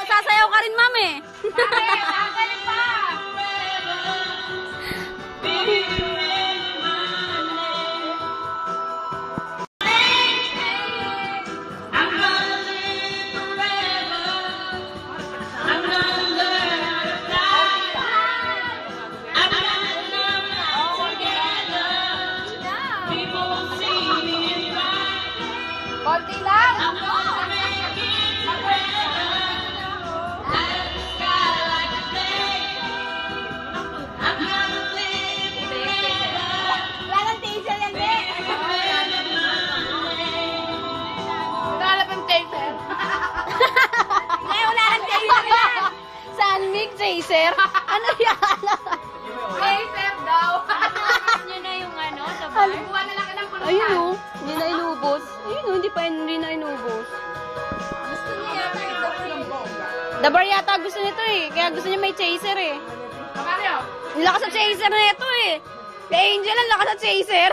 Sasayaw ka rin, ma'am eh. Konti lang. Chaser? Ano yan? Chaser daw. Nyo na yung ano, sabar. Buwan na lang ka ng pulutan. Ayun o, hindi na inubos. Ayun o, hindi na inubos. Gusto niya yata yung bongga. Dabar yata gusto nito eh. Kaya gusto niya may chaser eh. Makaryo. Ang lakas sa chaser na ito eh. Kay Angel, ang lakas sa chaser.